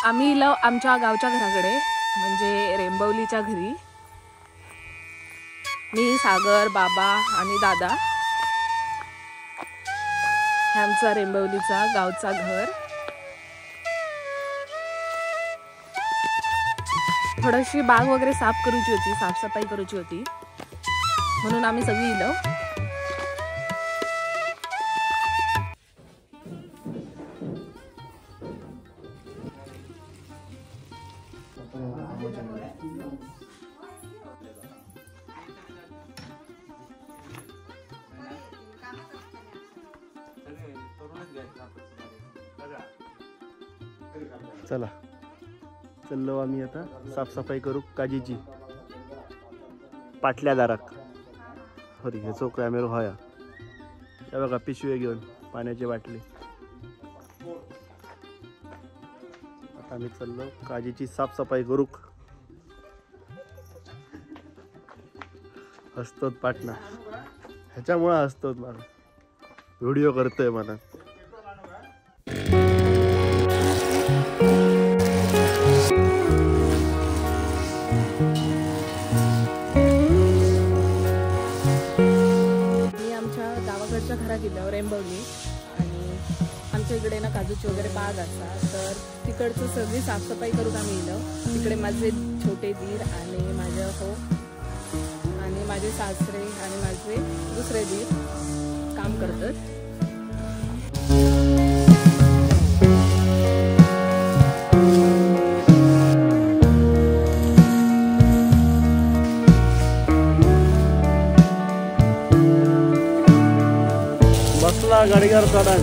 आम्ही आमच्या गावच्या घराकडे म्हणजे रेंबवलीच्या घरी मी, सागर, बाबा आणि दादा आमचा रेंबवलीचा गावचा घर. थोडीशी बाग वगैरे साफ करूची होती, साफसफाई करूची होती म्हणून आम्ही सगळी इलो. चला चल्लो आम्ही आता साफसफाई करू काजीची पाटल्या दाराक. हरी हे चोक कॅमेरो होया या बघा पिशवी घेऊन पाण्याची बाटली. आता आम्ही चल्लो काजीची साफसफाई करूक. हसतोत पाटणा ह्याच्यामुळे हसतोत मला व्हिडिओ करतोय मला. घरा गेल्यावर रेंबवली आणि आमच्या इकडे ना काजूची वगैरे बाग असतात तर तिकडचं सगळी साफसफाई करून आम्ही येलो. तिकडे माझे छोटे दीर आणि माझे हो आणि माझे सासरे आणि माझे दुसरे दीर काम करतात. बसला गाडीवर चढण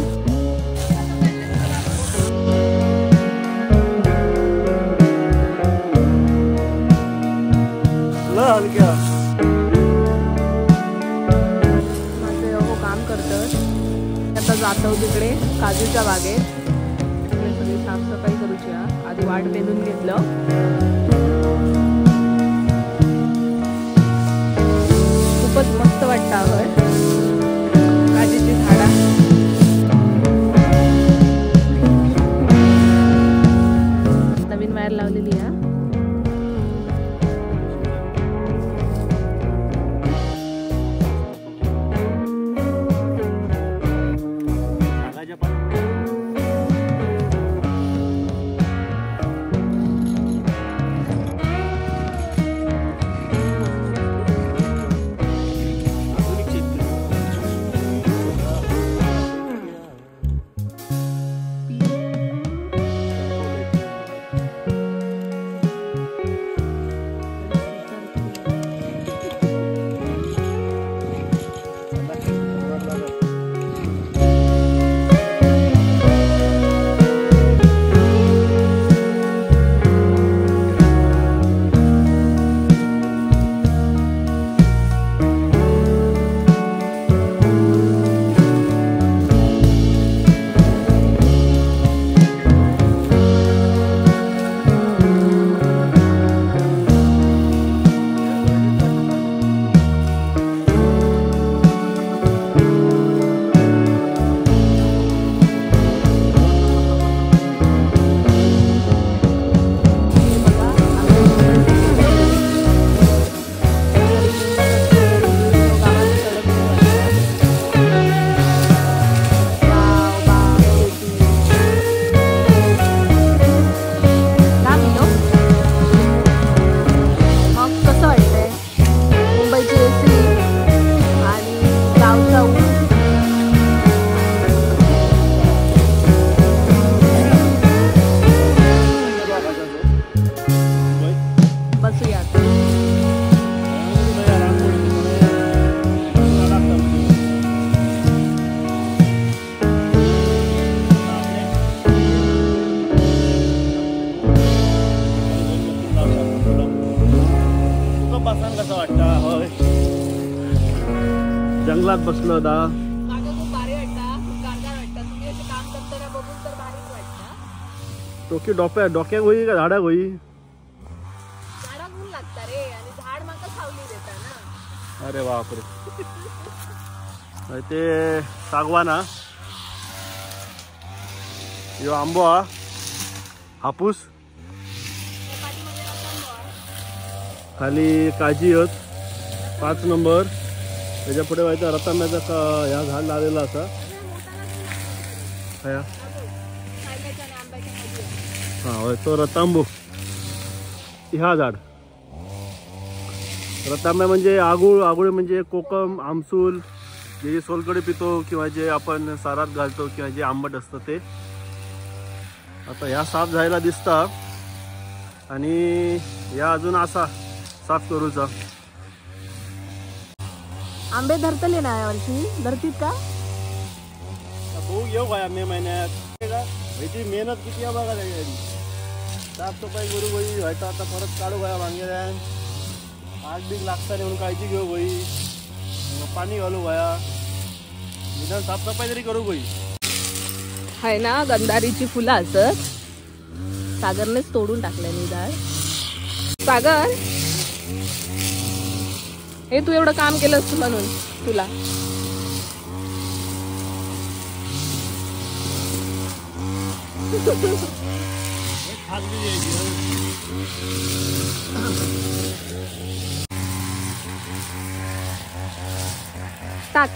हलक्या माझे हो काम करतात. आता जातो तिकडे काजूच्या बागेत सगळी साफसफाई करूची. आधी वाट बेंदून घेतलं. खूपच मस्त वाटतं. काजीची झाडा नवीन वायर लावलेली आहे. कसं वाटतं होय. जंगलात बसलो होता. मागे खूप भारी वाटतं, खूप गारगार वाटतं. तुम्ही असं काम करताना बघून तर भारीच वाटतं. टोकी डोक्याक होई का झाडाक होई? झाडाक ऊन लागतं रे आणि झाड माका सावली देता ना. अरे बापरे. ते सागवान हा, यो आंबो हा, हापूस, खाली काजी आहेत 5 नंबर. त्याच्या पुढे व्हायचा रतांब्याचा ह्या झाड लावलेला असा. हा होय तो रतांबू. ह्या झाड रतांब्या म्हणजे आगुळ म्हणजे कोकम, आमसूल, जे सोलकडे पितो किंवा जे आपण सारात घालतो किंवा जे आंबट असतं ते. आता ह्या साफ झायला दिसता आणि या अजून असा साफ करूचा. आंबे धरतले ना यावर्षी, धरतीत का? बघू येऊ काय मे महिन्यात ह्याची मेहनत किती आहे बघा. त्याची साफसफाई करू होई व्हायचं. आता परत काढू गोया वांगे आग बीग लागता म्हणून काळजी घेऊ होई. पाणी घालू गोया, निदान साफसफाई तरी करू होई. आहे ना गंधारीची फुलं असत. सागरनेच तोडून टाकल्या निदान. सागर, हे तू एवढं काम केलंस म्हणून तुला. टाक.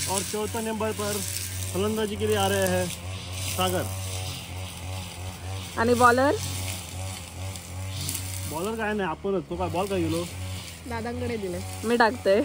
और चौथा नंबर पर फलंदाजी के लिए आ रहे हैं सागर. आणि बॉलर काय नाही आपणच. तो काय बॉल काय गेलो दादांकडे दिले. मी टाकते.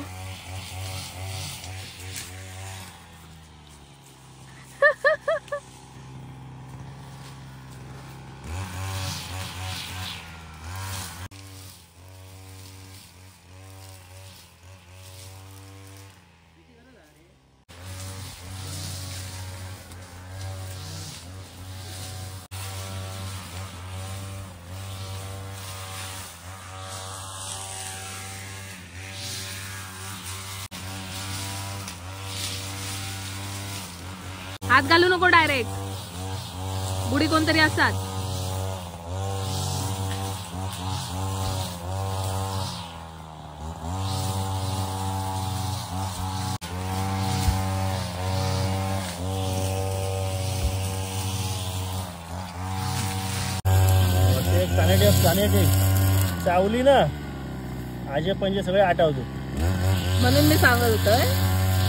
हात घालू नको डायरेक्ट. बुडी कोणतरी असतात. चावली ना आजे पंजे सगळे आठवतो. म्हणून मी सांगत होतोय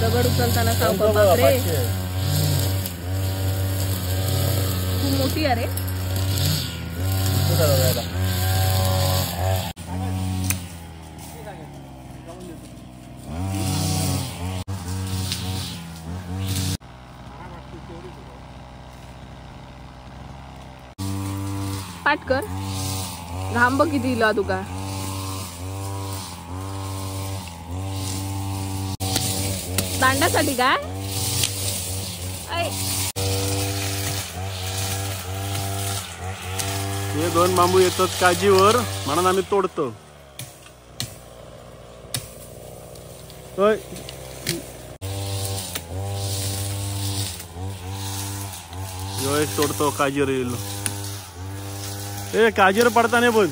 दगड उचलताना सावकाश. बापरे खूप मोठी आहे रे. पाठ कर. घाम बघ किती दिला तुका. दांडासाठी काय? हे 2 बांबू येतात काजीवर म्हणून आम्ही तोडतो. यो एक तोडतो काजीवर येईल. ए काजीवर पडताना पण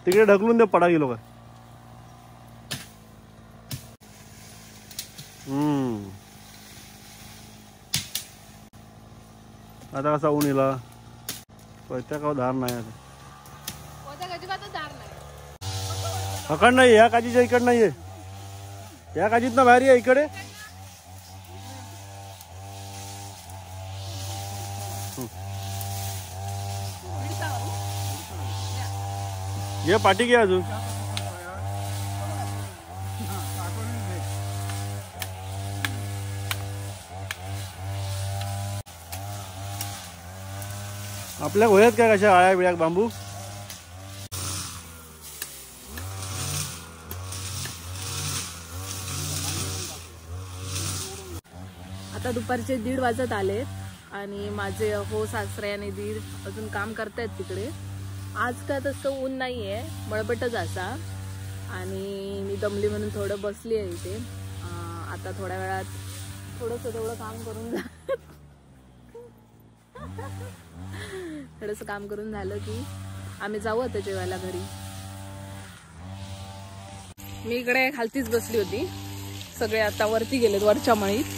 तिकडे ढकलून दे. पडा गेलो का. आता कसा ऊन येला. त्या का धार नाही. हकड नाही. ह्या काजीच्या इकड नाहीये. या काजीत ना बाहेर या इकडे. ये पाठी घ्या अजून. आपल्या होयात काय कशा आळ्या बिळ्या बांबू. आता दुपारचे 1:30 वाजत आलेत आणि माझे हो सासरे आणि दीर अजून काम करतायत तिकडे. आज काय तसं ऊन नाही आहे, मळबटच असा. आणि मी दमली म्हणून थोडं बसली आहे इथे. आता थोड्या वेळात थोडंसं तेवढं काम करून थोडंसं काम करून झालं की आम्ही जाऊ आता जेवायला घरी. मी इकडे खालतीच बसली होती, सगळे आता वरती गेलेत वरच्या मळीत.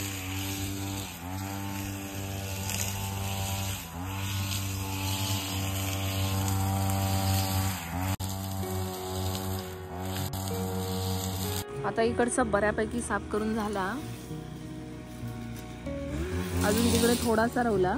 आता इकडचा बऱ्यापैकी साफ करून झाला, अजून तिकडे थोडासा राहिला.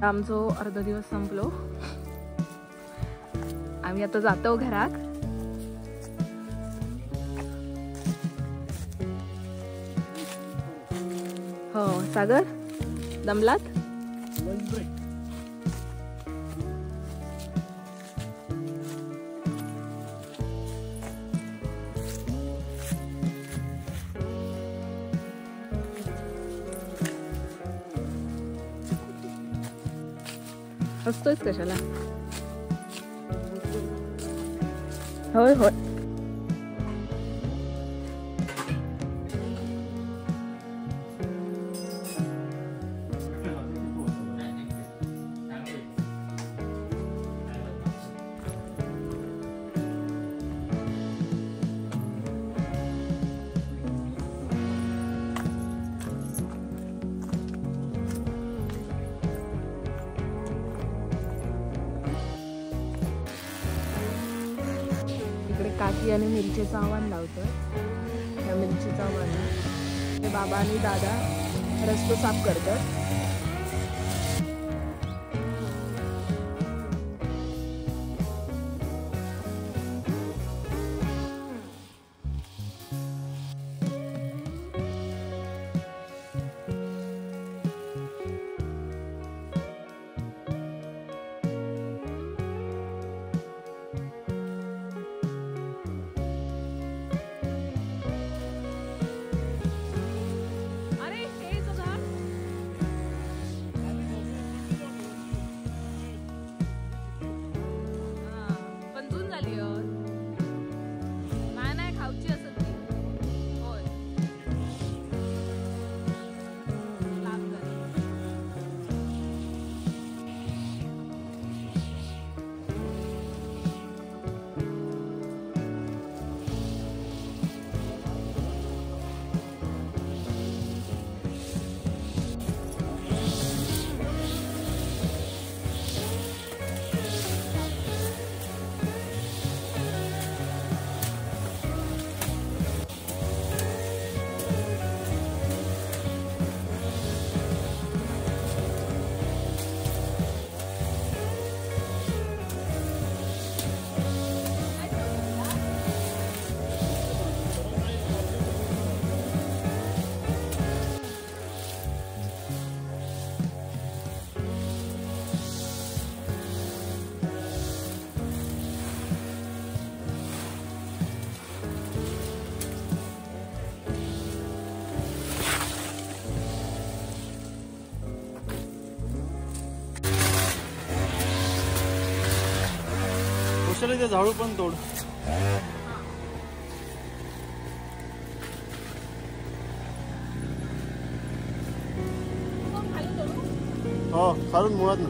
आमचो अर्धा दिवस संपलो, आम्ही आता जातो घरात. हो सागर, दमलात? हसतोयस कशाला? होय होय. काकी आणि मिरचीचं आव्हान लावतात. त्या मिरचीचं आव्हान बाबा आणि दादा रस्तो साफ करतात. ते झाडू पण तोड. हो खालून मुळात ना.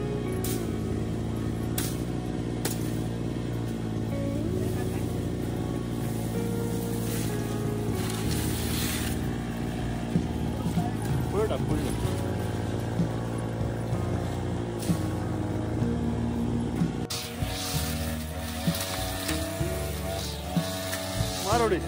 पुढे टाक पुढे टाक. मारोडी.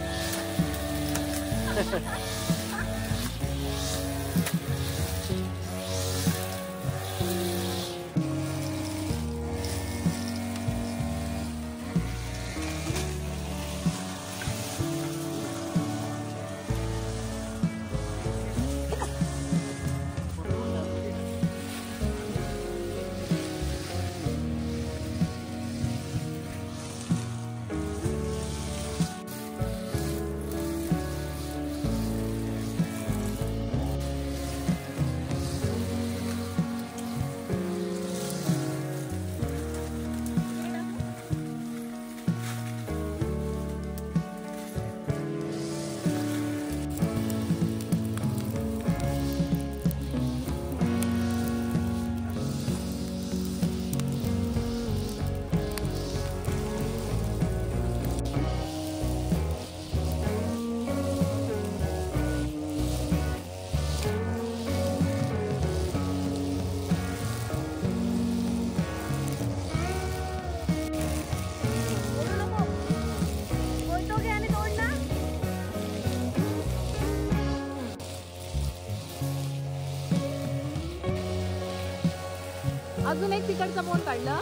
अजून एक तिकडचा बोन काढला.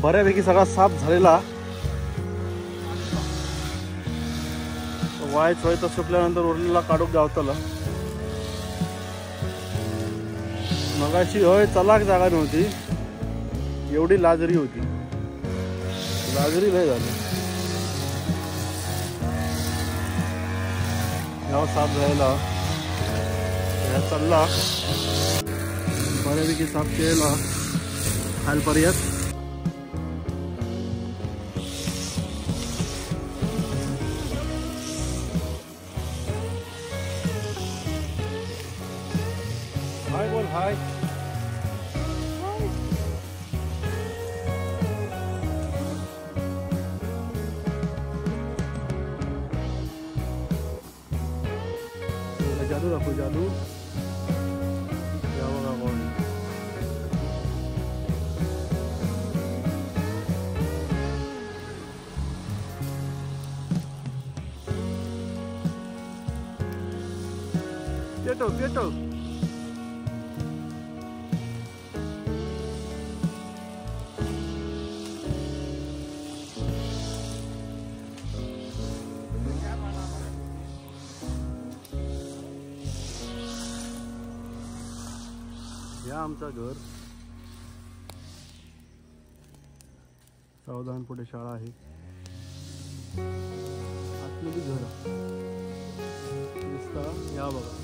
बऱ्यापैकी सगळा साफ झालेला. वायच होय तर सुकल्यानंतर उरलेला काढूक गावतला. मगाशी होय चलाक जागा नव्हती, एवढी लाजरी होती. लाजरी लय झाली. गाव साफ झालेला. ह्या चालला बऱ्यापैकी साफ केलेला खालपर्यंत. हाय बोल हाय. जादू दाखव जादू. या बघा कोण. पेटो पेटो. या आमचं घर. सावधान पुढे शाळा आहे. आतमध्ये घर दिसता. या बघा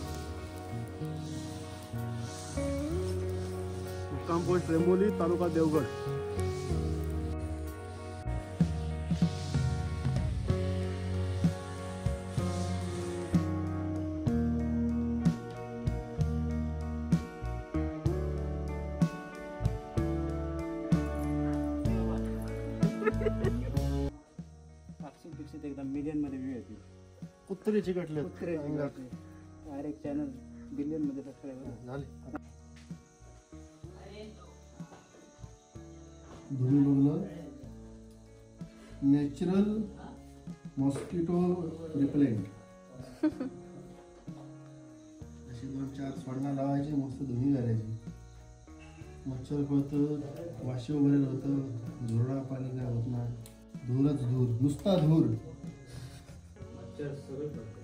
मुक्काम पोस्ट रेंबोली, तालुका देवगड. एकदम मिलियन मध्ये व्ह्यू येते. कुत्रे चिकटले डायरेक्ट चॅनल बिलियन मध्ये सबस्क्रायबर झाले. तुम्ही बघलं नॅचरल मॉस्किटो रिपेलेंट. अशी 2-4 सोडणं लावायची, मस्त धुणी घालायची. मच्छर पळतं, वाशी वगैरे होतं, झुरडा पाणी काय होत नाही. धूरच धूर, नुसता धूर. सगळं